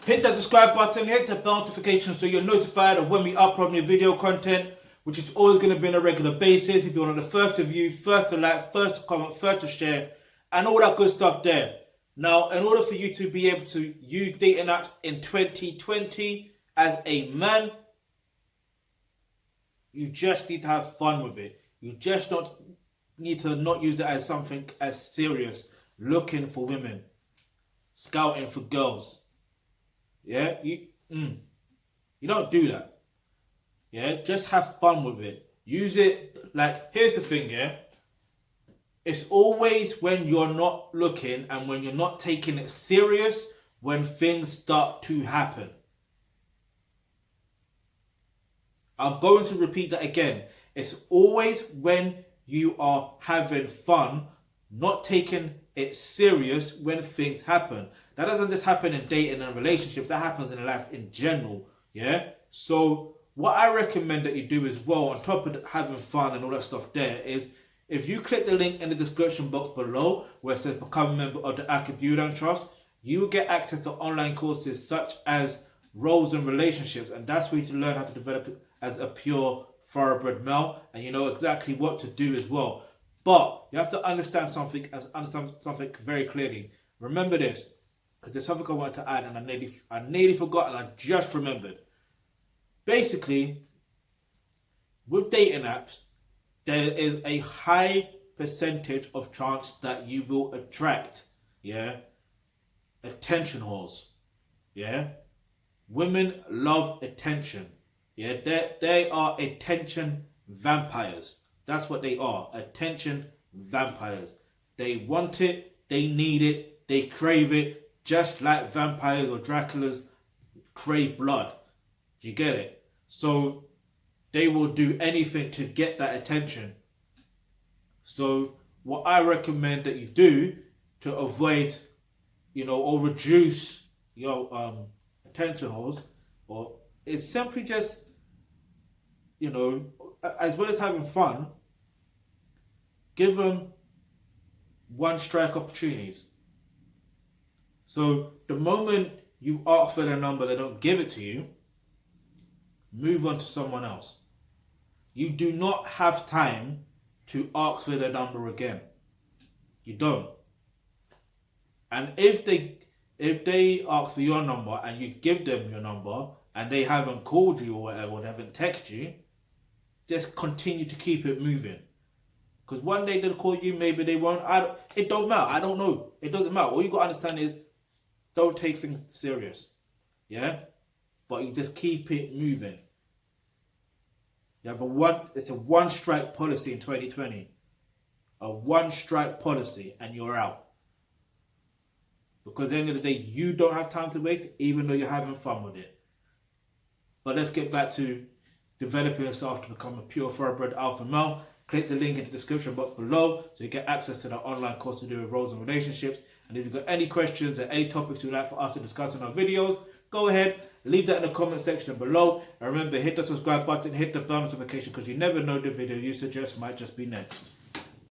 Hit that subscribe button, hit the bell notification so you're notified of when we upload new video content, which is always going to be on a regular basis. If you're one of the first to view, first to like, first to comment, first to share, and all that good stuff there. Now, in order for you to be able to use dating apps in 2020 as a man, you just need to have fun with it. You just need to not use it as something as serious. Looking for women, scouting for girls. Yeah, you don't do that. Yeah, just have fun with it. Use it like, here's the thing, yeah. It's always when you're not looking and when you're not taking it serious when things start to happen. I'm going to repeat that again. It's always when you are having fun, not taking it serious when things happen. That doesn't just happen in dating and relationships. That happens in life in general. Yeah. So what I recommend that you do as well, on top of having fun and all that stuff, there is if you click the link in the description box below where it says become a member of the Akib Udan Trust, you will get access to online courses such as roles and relationships, and that's where you learn how to develop it as a pure thoroughbred male, and you know exactly what to do as well. But you have to understand something very clearly. Remember this, because there's something I wanted to add and I nearly forgot and I just remembered. Basically, with dating apps, there is a high percentage of chance that you will attract, attention whores. Yeah, women love attention. Yeah, they are attention vampires. That's what they are, attention vampires. They want it, they need it, they crave it, just like vampires or Draculas crave blood. Do you get it? So they will do anything to get that attention. So what I recommend that you do to avoid, or reduce your attention whores, or is simply just, as well as having fun, give them one strike opportunities. So the moment you ask for their number, they don't give it to you, move on to someone else. You do not have time to ask for their number again. You don't. And if they ask for your number and you give them your number and they haven't called you or whatever, or they haven't texted you, just continue to keep it moving. Because one day they'll call you, maybe they won't. It don't matter. I don't know. It doesn't matter. All you got to understand is don't take things serious. Yeah? But you just keep it moving. You have it's a one-strike policy in 2020. A one-strike policy and you're out. Because at the end of the day, you don't have time to waste, even though you're having fun with it. But let's get back to developing yourself to become a pure thoroughbred alpha male. Click the link in the description box below so you get access to the online course to do with roles and relationships. And if you've got any questions or any topics you'd like for us to discuss in our videos, go ahead, leave that in the comment section below. And remember, hit the subscribe button, hit the bell notification, because you never know the video you suggest might just be next.